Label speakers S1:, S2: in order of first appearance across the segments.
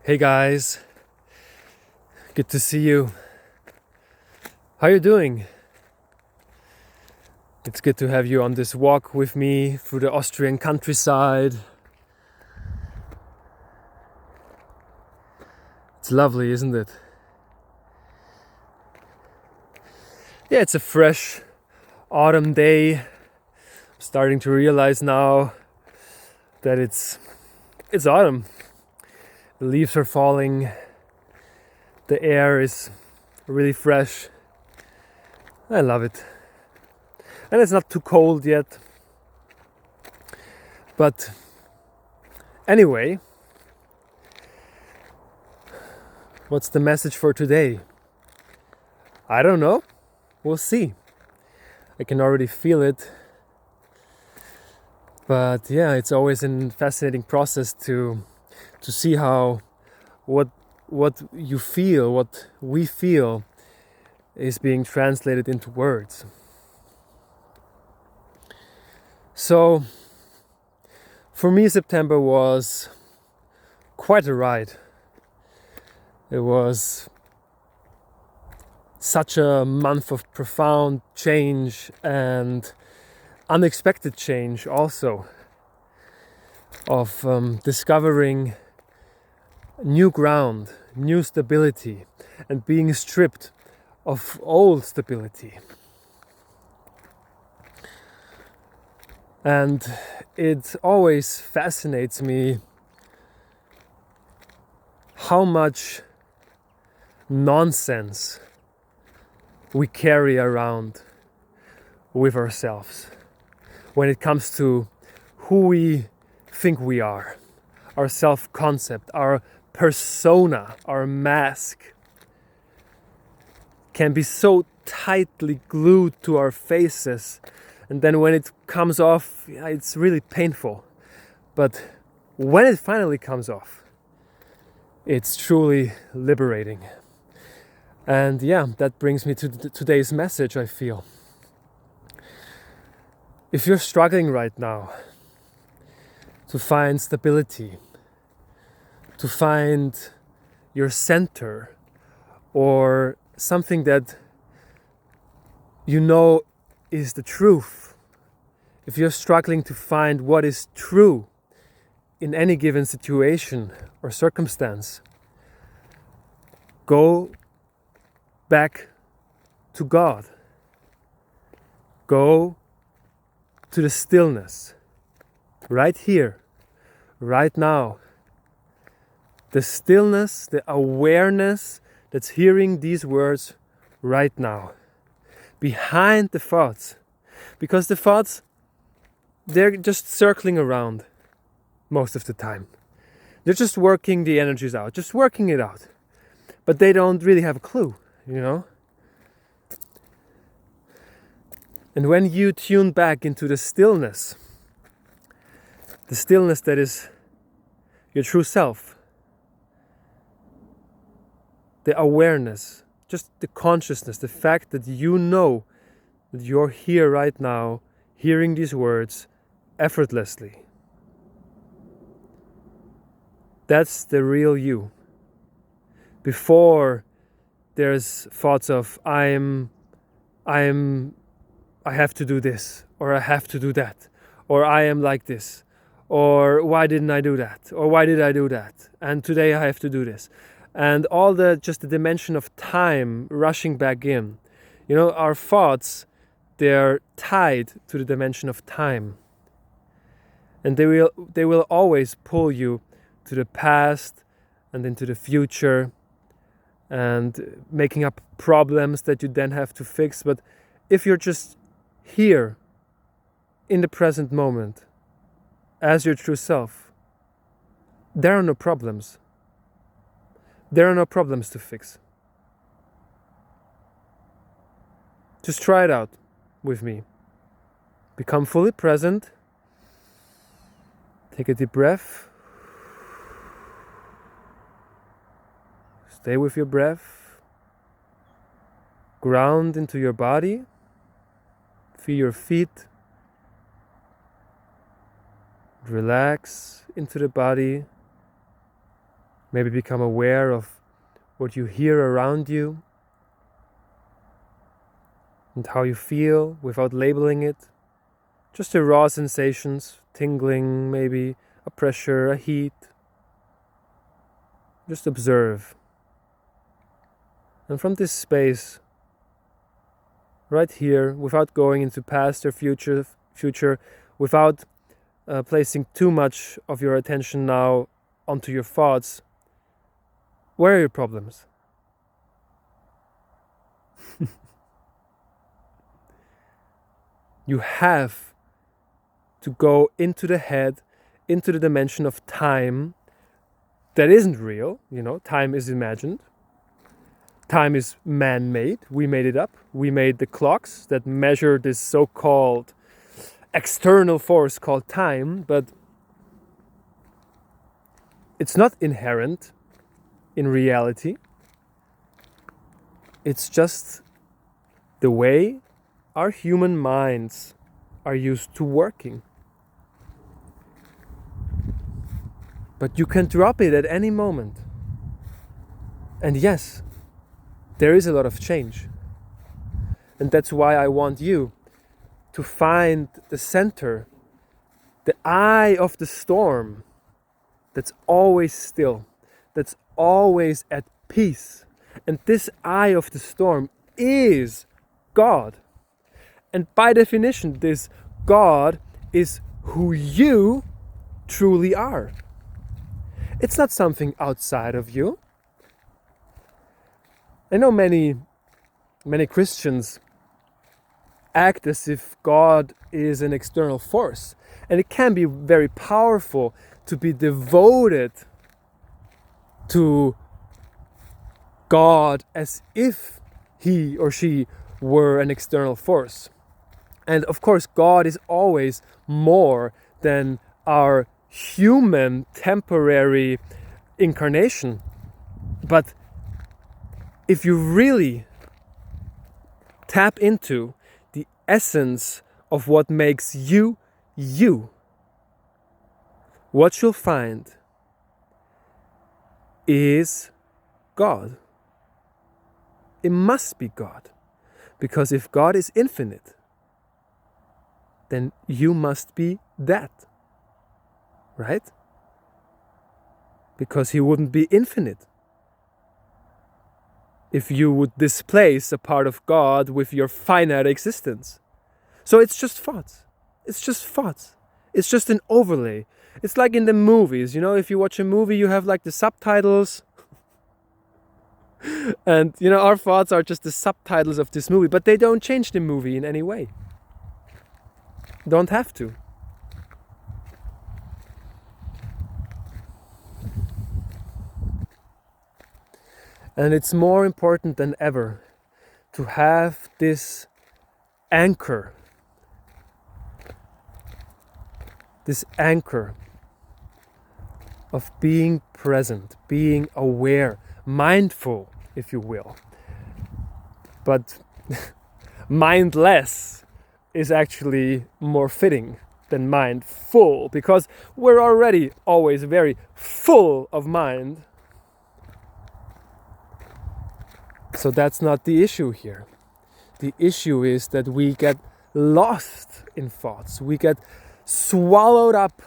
S1: Hey guys, good to see you. How you doing? It's good to have you on this walk with me through the Austrian countryside. It's lovely, isn't it? Yeah, it's a fresh autumn day. I'm starting to realize now that it's autumn. The leaves are falling. The air is really fresh. I love it. And it's not too cold yet. But anyway, what's the message for today? I don't know. We'll see. I can already feel it. But yeah, it's always a fascinating process to see how what you feel, what we feel is being translated into words. So for me, September was quite a ride. It was such a month of profound change and unexpected change also, of discovering new ground, new stability, and being stripped of old stability. And it always fascinates me how much nonsense we carry around with ourselves when it comes to who we think we are, our self-concept, our persona, our mask can be so tightly glued to our faces, and then when it comes off, it's really painful. But when it finally comes off, it's truly liberating. And yeah, that brings me to today's message, I feel. If you're struggling right now to find stability, to find your center, or something that you know is the truth, if you're struggling to find what is true in any given situation or circumstance, go back to God. Go to the stillness, right here, right now. The stillness, the awareness that's hearing these words right now, behind the thoughts. Because the thoughts, they're just circling around most of the time. They're just working the energies out, just working it out. But they don't really have a clue, you know? And when you tune back into the stillness that is your true self, the awareness, just the consciousness, the fact that you know that you're here right now, hearing these words effortlessly. That's the real you. Before there's thoughts of I have to do this, or I have to do that, or I am like this, or why didn't I do that, or why did I do that, and today I have to do this. And all the dimension of time rushing back in. You know, our thoughts, they're tied to the dimension of time. And they will always pull you to the past and into the future, and making up problems that you then have to fix. But if you're just here in the present moment as your true self, there are no problems. There are no problems to fix. Just try it out with me. Become fully present. Take a deep breath. Stay with your breath. Ground into your body. Feel your feet. Relax into the body. Maybe become aware of what you hear around you and how you feel without labeling it. Just the raw sensations, tingling, maybe a pressure, a heat. Just observe. And from this space, right here, without going into past or future, without placing too much of your attention now onto your thoughts, where are your problems? You have to go into the head, into the dimension of time that isn't real. Time is imagined. Time is man-made. We made it up. We made the clocks that measure this so-called external force called time, but it's not inherent in reality. It's just the way our human minds are used to working. But you can drop it at any moment. And yes, there is a lot of change. And that's why I want you to find the center, the eye of the storm that's always still, that's always at peace. And this eye of the storm is God. And by definition, this God is who you truly are. It's not something outside of you. I know many Christians act as if God is an external force. And it can be very powerful to be devoted to God as if he or she were an external force. And of course, God is always more than our human temporary incarnation. But if you really tap into the essence of what makes you, you, what you'll find is God. It must be God. Because if God is infinite, then you must be that. Right? Because he wouldn't be infinite if you would displace a part of God with your finite existence. So it's just thoughts. It's just thoughts. It's just an overlay. It's like in the movies, if you watch a movie, you have like the subtitles. And, our thoughts are just the subtitles of this movie, but they don't change the movie in any way. Don't have to. And it's more important than ever to have this anchor of being present, being aware, mindful, if you will. But mindless is actually more fitting than mindful, because we're already always very full of mind. So that's not the issue here. The issue is that we get lost in thoughts. We get swallowed up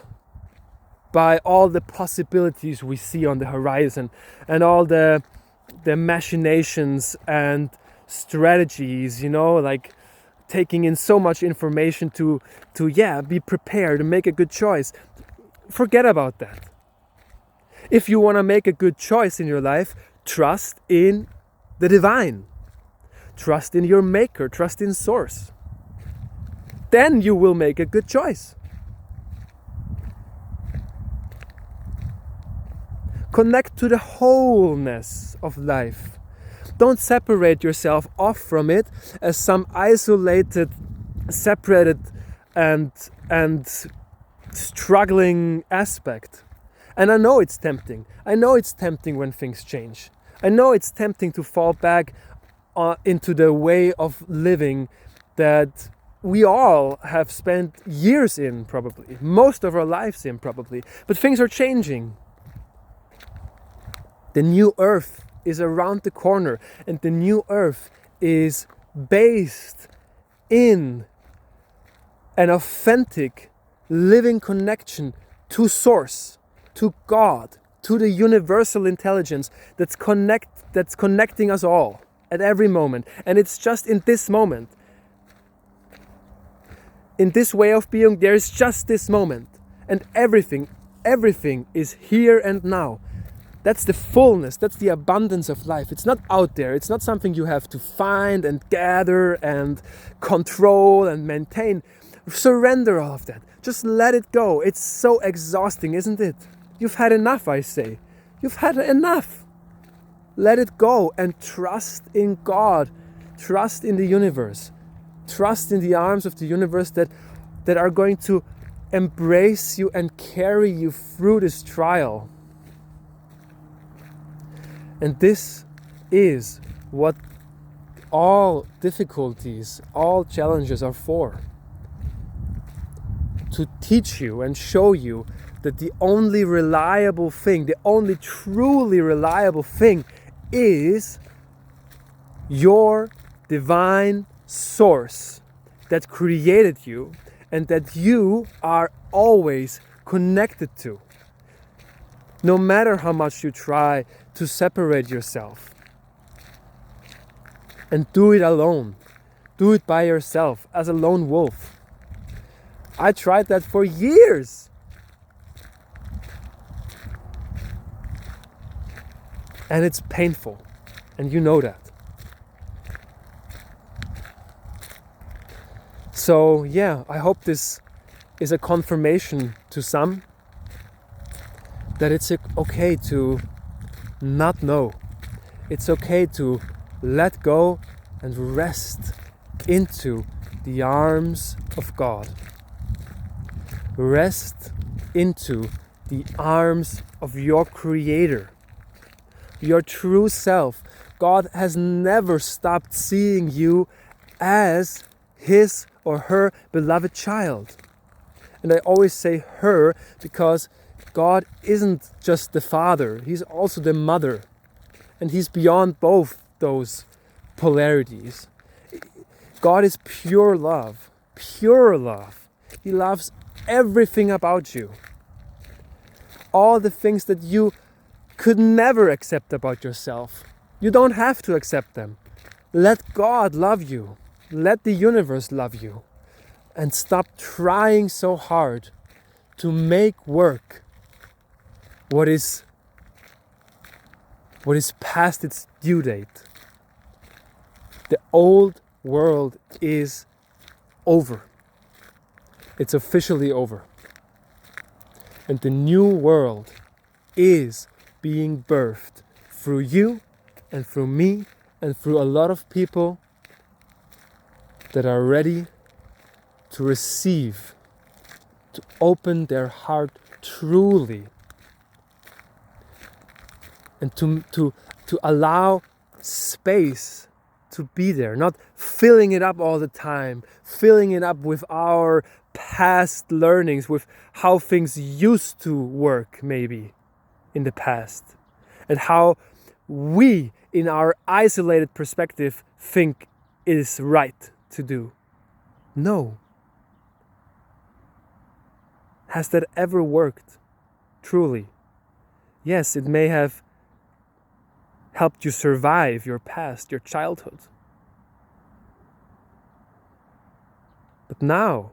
S1: by all the possibilities we see on the horizon and all the machinations and strategies, like taking in so much information to be prepared and make a good choice. Forget about that. If you want to make a good choice in your life, trust in the divine. Trust in your maker, trust in source. Then you will make a good choice. Connect to the wholeness of life. Don't separate yourself off from it as some isolated, separated and struggling aspect. And I know it's tempting. I know it's tempting when things change. I know it's tempting to fall back into the way of living that we all have spent years in, probably. Most of our lives in, probably. But things are changing. The new earth is around the corner, and the new earth is based in an authentic living connection to source, to God, to the universal intelligence that's connecting us all at every moment. And it's just in this moment, in this way of being, there is just this moment, and everything is here and now. That's the fullness, that's the abundance of life. It's not out there, it's not something you have to find and gather and control and maintain. Surrender all of that. Just let it go. It's so exhausting, isn't it? You've had enough, I say. You've had enough. Let it go and trust in God. Trust in the universe. Trust in the arms of the universe that are going to embrace you and carry you through this trial. And this is what all difficulties, all challenges are for. To teach you and show you that the only reliable thing, the only truly reliable thing is your divine source that created you and that you are always connected to. No matter how much you try to separate yourself and do it alone, do it by yourself as a lone wolf. I tried that for years. And it's painful. And you know that. So yeah, I hope this is a confirmation to some that it's okay to not know. It's okay to let go and rest into the arms of God. Rest into the arms of your Creator, your true self. God has never stopped seeing you as His or her beloved child. And I always say her because God isn't just the Father, He's also the Mother. And He's beyond both those polarities. God is pure love, pure love. He loves everything about you. All the things that you could never accept about yourself. You don't have to accept them. Let God love you. Let the universe love you. And stop trying so hard to make work what is past its due date. The old world is over. It's officially over. And the new world is being birthed through you and through me and through a lot of people that are ready to receive, to open their heart truly, and to allow space to be there, not filling it up all the time, filling it up with our past learnings, with how things used to work maybe in the past, and how we, in our isolated perspective, think is right to do. No. Has that ever worked? Truly? Yes, it may have helped you survive your past, your childhood. But now,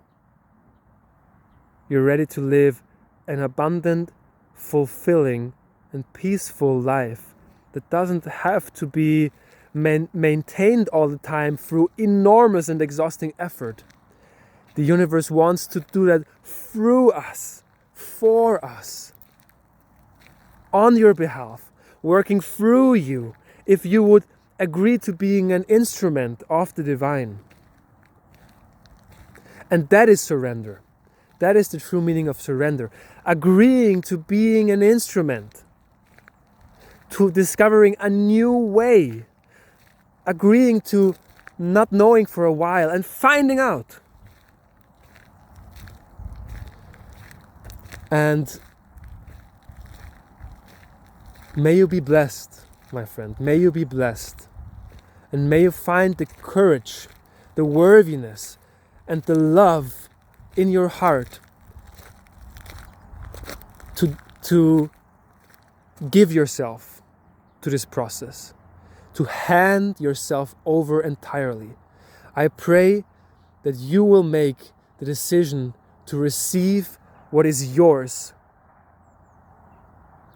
S1: you're ready to live an abundant, fulfilling, and peaceful life that doesn't have to be maintained all the time through enormous and exhausting effort. The universe wants to do that through us, for us, on your behalf, working through you, if you would agree to being an instrument of the divine. And that is surrender. That is the true meaning of surrender. Agreeing to being an instrument, to discovering a new way, agreeing to not knowing for a while and finding out. And May you be blessed, my friend. May you be blessed. And may you find the courage, the worthiness, and the love in your heart to give yourself to this process, to hand yourself over entirely. I pray that you will make the decision to receive what is yours,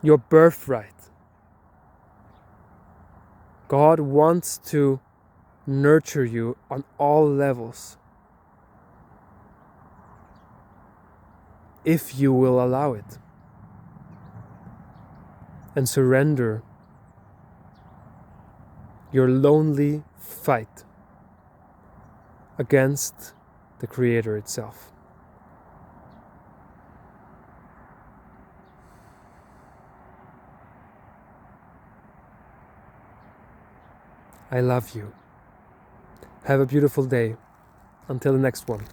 S1: your birthright. God wants to nurture you on all levels, if you will allow it and surrender your lonely fight against the Creator itself. I love you. Have a beautiful day. Until the next one.